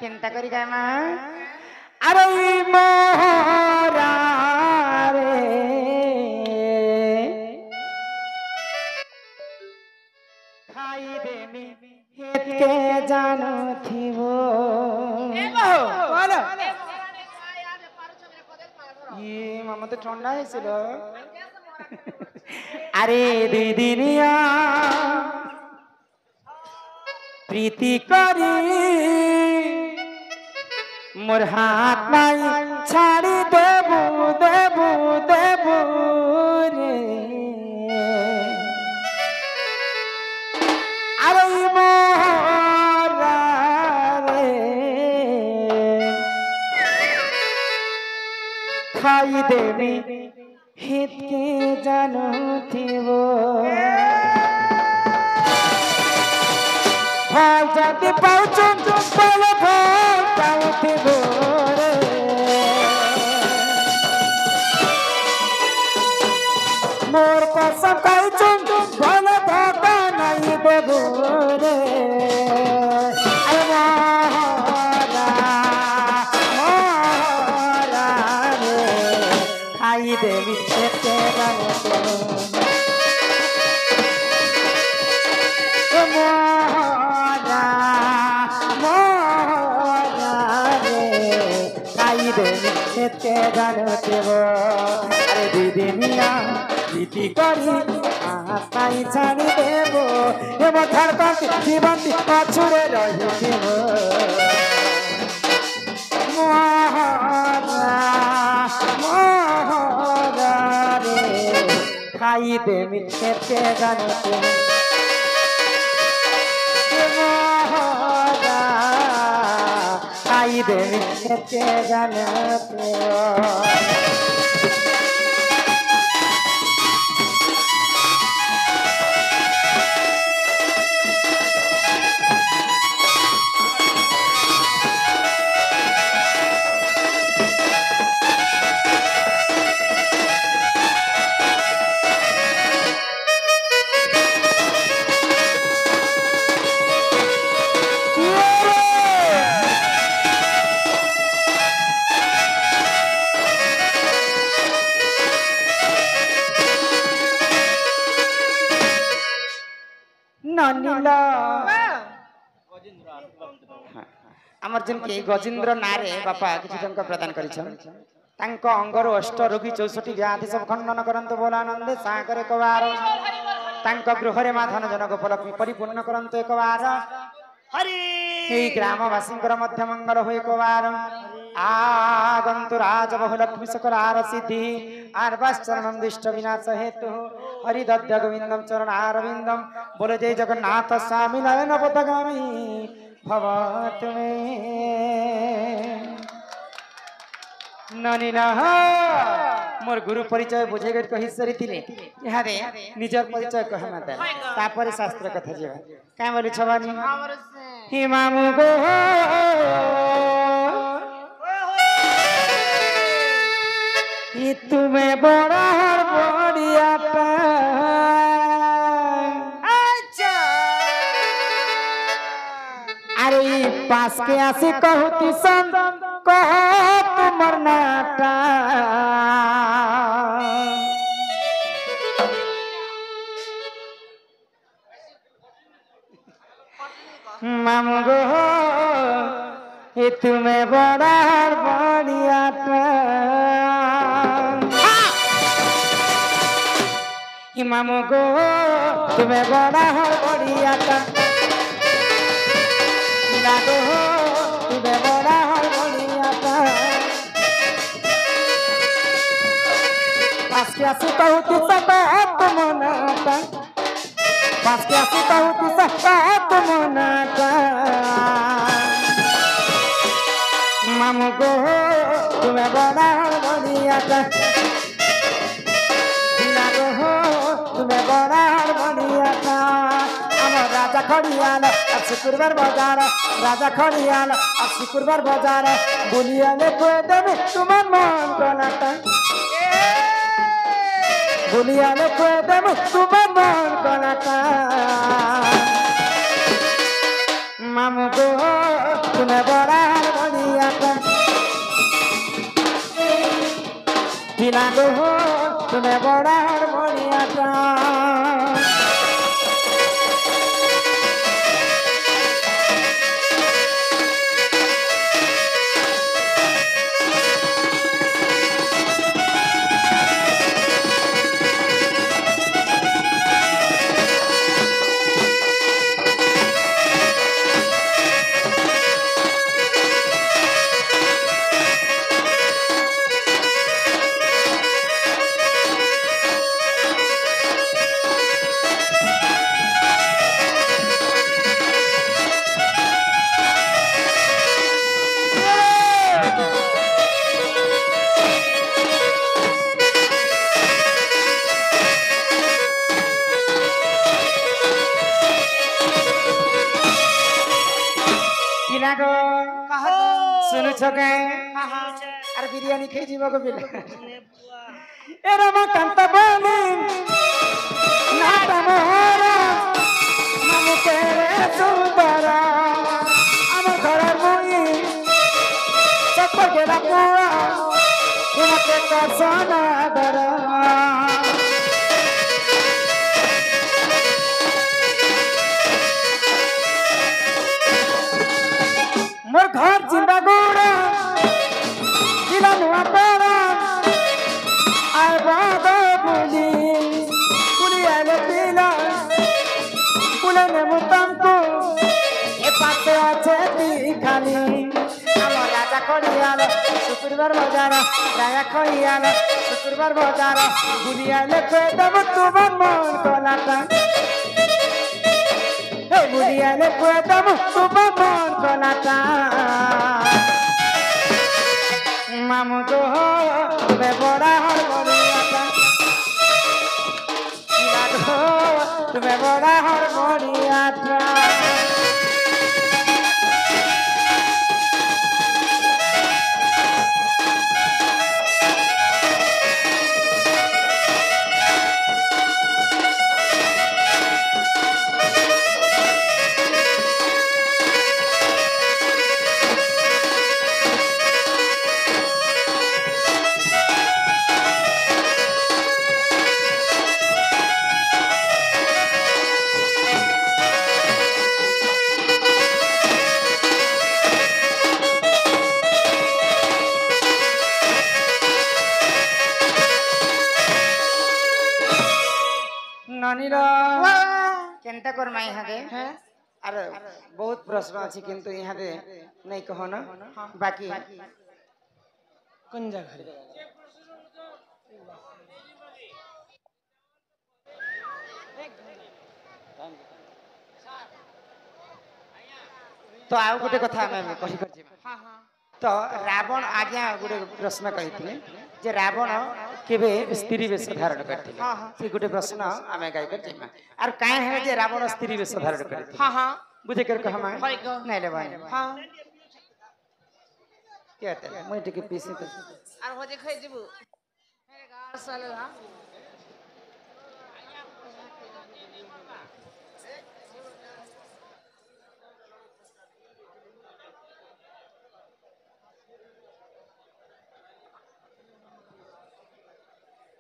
चिंता करी काय मा अरे मोहरा रे खाई देनी हेते जानो थिबो बोलो ये मामा तो ठंडा হয়েছিল আরে দুই দিনিয়া প্রীতি করি মোর হাত নাই ছাড়ি দেবু দেবু দেবু রে আরে মোহরা রে খাই দেবি হিতকে জানো থিব ফল যদি পাউছুন ফল ফল পাউথিব রে মোর কসম খাইছুন ফল ধোকা নাই দেব রে খাই দেবি খেতে জানো খেতে জানো দেব আরে দিদিনিয়া প্রীতি করি আশাই ছাড়ি দেব এ মথার কাছে জীবন্তি পাছুরে রহিব মোহরা মোহরা রে খাই দেবি খেতে জানো দেব মোহরা খাই দেবি খেতে জানো আমার যেমকি গজেন্দ্র নারে বাপা কিছু জনক প্রদান করেছেন তাঙ্ক অঙ্গরু অষ্ট রোগী 64 ব্যাধি সব খণ্ডন করন্তু বলানন্দে সাগরে কবার তাঙ্ক গৃহরে মা ধন জনক উপলক্ষ্মী পরিপূর্ণ করন্তু একবার হরি এই গ্রামবাসীঙ্কর মধ্য মঙ্গল হয়ে একবার আগন্তু রাজবহ লক্ষ্মী সকল আর সিদ্ধি আর বাশ্চরণম দিষ্ট বিনাশ হেতু হরি দদ্য গোবিন্দম চরণ আরবিন্দম বলে জয় জগন্নাথ স্বামী নয়ন পথগামী ভবত মে ননিনা মোর গুরু পরিচয় বুঝে গেট কহি সরিতিলে ইহারে নিজর পরিচয় কহ মতে তারপরে শাস্ত্র কথা যাব কাই বলি ছবানি হি মামু গো হি তুমি বড়ার বড়িয়াটা আচ্ছা আরে পাস के আসি কহুতি সন কহ তোমার নাটা মামু গো হে তুমি বড়ার বড়িয়াটা হি মামু গো তুমি বড়ার বড়িয়াটা গো তুমি বড়ার বড়িয়াটা পাঁচকে আসি কহুতি সত মনাটা পাঁচকে আসি কহুতি সত মনাটা মামু গো তুমি বড়ার বড়িয়াটা গো তুমি বড়ার বড়িয়াটা আমার রাজা খড়িয়াল আর শুক্রবার বাজার রাজা খড়িয়াল আর শুক্রবার বাজার বলিয়ালে কয়ে দেবে তোমার মন কনাটা বলিয়ালে কয়ে দেবে তোমার মন কনাটা মামু গো তুমি বড়া लागो तुम्हें बड़ा हारमोनियाटा सुनु छके अरे बिरयानी खाई जीवा को बिल ए रमा कांता बनी नाटा मोहरा माने तेरे सुंदरा আমার ঘরের মই চপ্পল গেলা পুয়া তোমাকে কাসনা দরা मोर घर जिंदा गोड़ा जिला नुआ पारा आए बाबा बुली बुली आले पीला बुले ने मुतम को ये पाते आचे दिखानी आलो राजा कोड़ियाला शुक्रवार बाजारा राजा कोड़ियाला शुक्रवार बाजारा बुली आले पेदम तुमन मन कोलाटा बुढ़ियाले पुएदम तुमन मन कोलाटा मामू तो तुम्हें बड़ा हारमोनियाटा लागो तुम्हें बड़ा हारमोनियाटा केनता कर माई हादे अरे बहुत प्रश्न अछि किंतु यहाँ दे नहीं कहो ना बाकी कंजा घरे तो आउ गोटे कथा मैं कहि करछि तो रावण आज्ञा गोटे प्रश्न कहिथिले जे रावण केबे स्त्री वेश धारण करथिले से गोटे प्रश्न आमे गाय कर जिमा आर काहे है जे रावण स्त्री वेश धारण करथिले हां हां बुझे कर कहमा नहीं ले भाई हां कहते मैं टिके पीसी तो आर हो जे खै जिबू मेरे गार साले हां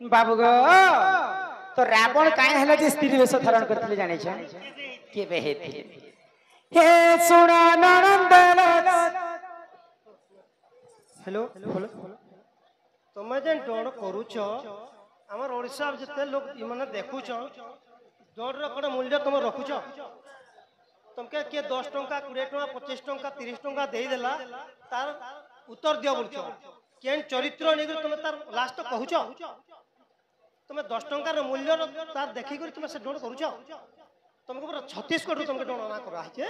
बाबू गो तो रावण काहे हला जे स्त्री वेश धारण करथिले जानै छ के बेहेथिले हे सोना नंदन हेलो हेलो तुम जे डर करूछ हमर ओडिसा जते लोग माने देखुछ डर रो कोन मूल्य तुम रखुछ तुमके के 10 टंका 20 टंका 25 टंका 30 टंका देई देला तार उत्तर दियो बोलछ केन चरित्र नै तुम तार लास्ट कहूछ तुम 10 टंकार मूल्य तार देखि कर तुम से डर करूछ तुमको पूरा छत्तीसगढ़ तुमके डर ना करा है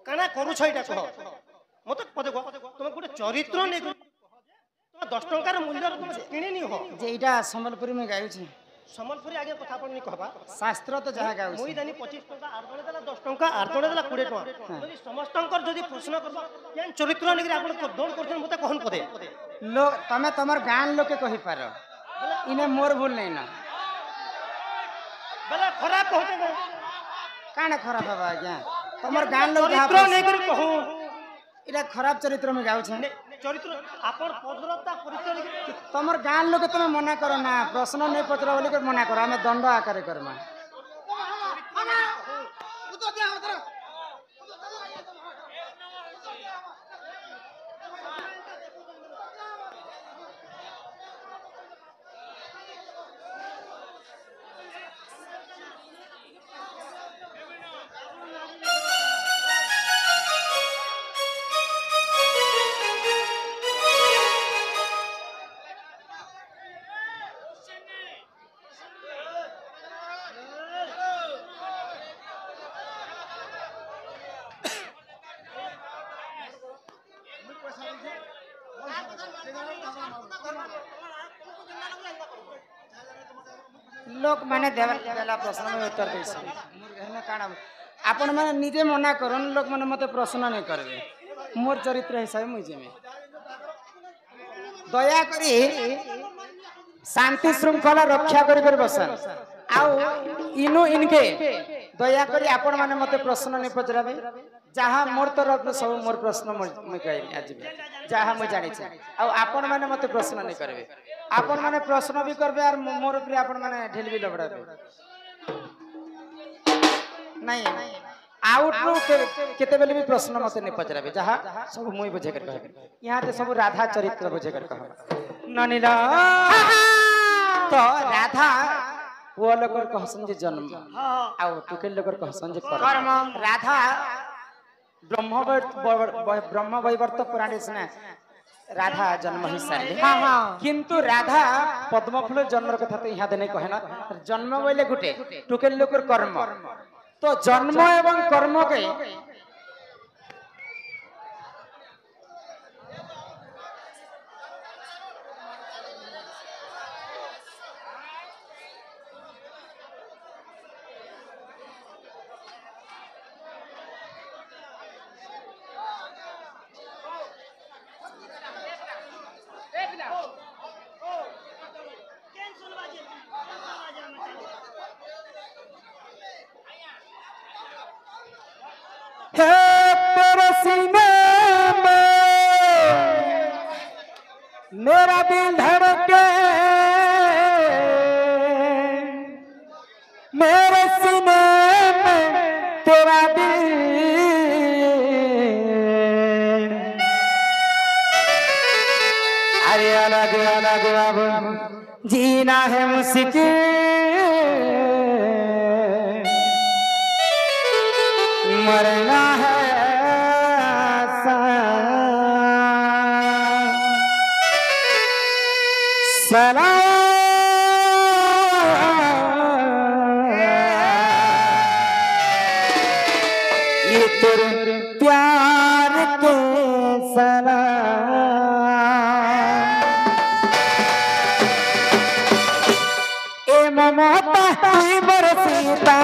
काना करूछ एटा कह मत पदे को तुम गोटे चरित्र नै तुम 10 टंकार मूल्य तुम किनी नि हो जे एटा संबलपुरी में गायु छी संबलपुरी आगे कथा पड़नी कहबा शास्त्र तो जहा गायु मुई दानी 25 टंका आर जणे देला 10 टंका आर जणे देला 20 टंका यदि समस्तंकर यदि प्रश्न करबा केन चरित्र नै आपण डर करछन मते कहन पदे लोग तमे तमर गान लोग के कहि पारो इने मोर भूल नहीं ना बेला खराब कहते काने खराब है क्या तमर गान लोग चरित्र नहीं कर कहूं इला खराब चरित्र में गाउ छ चरित्र आपण पदरता परिचय तमर गाँ लोग तुम मना करो ना प्रश्न नहीं पचरा बोली मना करो आम दंड आकार करमा लोक माने देला प्रश्न में उत्तर दैस काଣା आपण माने निजे मना करन लोक माने मते प्रश्न नहीं करबे मोर चरित्र हिसाब मुई जेमे दया करी शांति श्रृंखला रक्षा कर बसन आउ इनु इनके दया करी आपण माने मते प्रश्न नहीं पचराबे जहाँ मोर तरफ सब मोर प्रश्न मुई कहबी आज जहाँ मुई जानि छै आ आपण माने मते प्रश्न नहीं करबे आपण माने प्रश्न भी करबे और मोर ऊपर आपण माने ढेल भी लबड़ाबे नहीं आउट रो केते बेले भी प्रश्न मते नहीं पचराबे जहाँ सब मुई बुझे कर कहबे यहाँ ते सब राधा चरित्र बुझे कर कहबे ननीला तो राधा वो लोगर कहसन जे जन्म आउ टुकेल लोगर कहसन जे कर्म राधा ब्रह्म वैवर्त पुराण से राधा जन्म ही सारे किंतु राधा पद्मफूल जन्म कथा तो यहाँ देने कहे ना जन्म बोले गुटे टुकेल लोकर कर्म तो जन्म एवं कर्म के मेरा दिल धड़के मेरे सीने में तेरा दिल अरे अलग अलग अब जीना है मुश्किल मरना है ये तेरे प्यार के सलाम ए ममता ही बरसीता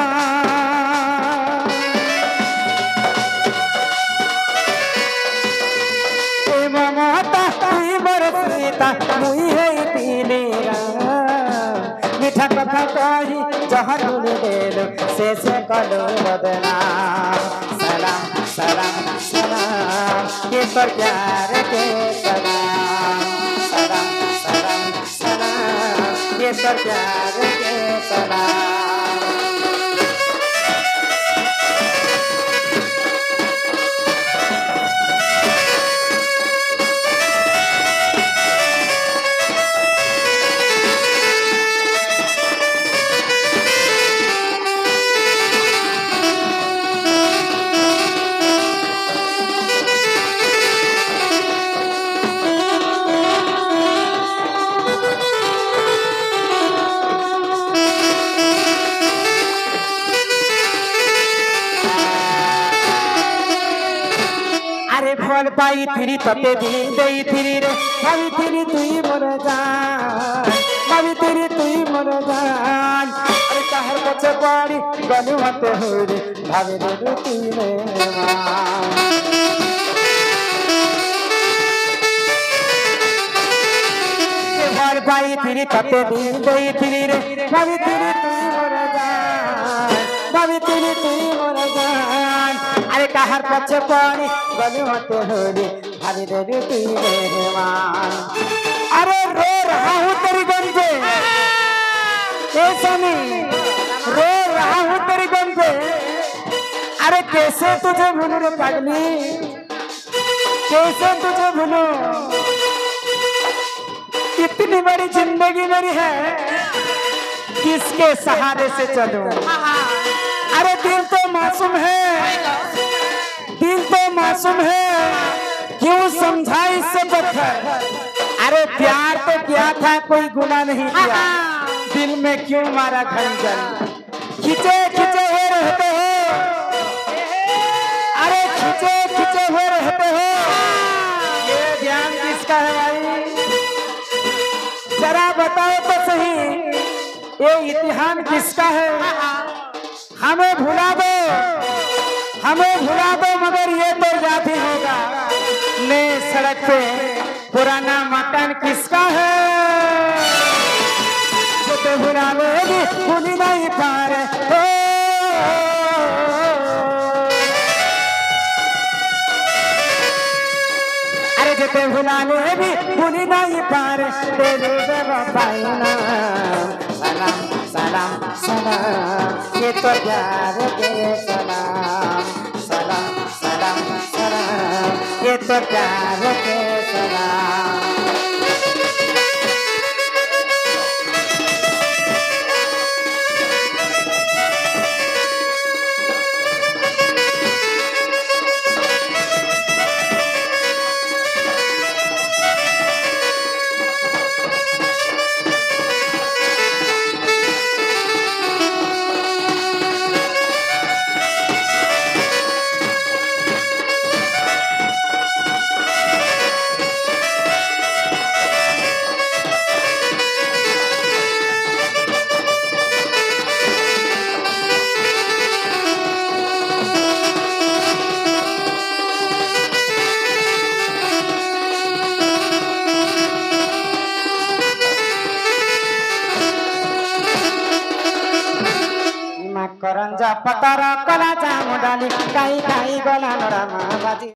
ए ममता ही बरसीता मुई है मीठा कथा कही जहर देलो से कलो बदना सलाम सलाम सलाम ये तो प्यार के सलाम सलाम सलाम सलाम ये तो प्यार के सलाम फल पाई थिरी तते दिन देई थिरी रे भाभी थिरी तुई मोर जान भाभी थिरी तुई मोर जान अरे कहर पछे पड़ी गलु मते हो रे भाभी रे तुई रे फल पाई थिरी तते दिन देई थिरी रे भाभी थिरी तुई मोर जान भाभी थिरी तुई मोर जान अरे कहर पछे पड़ी गलु मते हो रे भाभी दे तू मेहमान। अरे रो रहा हूँ तेरी गम पे सनी, रो रहा हूँ तेरी गम पे। अरे कैसे तुझे भूलूं रे पागली, कैसे तुझे भूलूं। इतनी बड़ी जिंदगी मेरी है, किसके सहारे से चलूं। अरे दिल तो मासूम है, दिल तो मासूम है, क्यों समझा इससे पत्थर। अरे प्यार तो किया था, कोई गुनाह नहीं किया, दिल में क्यों मारा खंजर। खिंचे खिंचे हुए रहते हो, अरे खिंचे खिंचे हुए रहते हो। ये ध्यान किसका है भाई, जरा बताओ तो सही, ये इतिहान किसका है। हमें भुला दो, हमें भुला दो, मगर ये तो याद ही होगा नए सड़क पे पुराना मकान किसका है। जो तो भुला लोगी भूली नहीं पार। अरे जो तो भुला लोगी भूली नहीं पार। तेरे बेवफाई ना सलाम सलाम सलाम, ये तो प्यार के सलाम सलाम सलाम सलाम, ये तो प्यार के सलाम। करंजा पतर कला जामुडाली काई काई गला नरमा बाजी।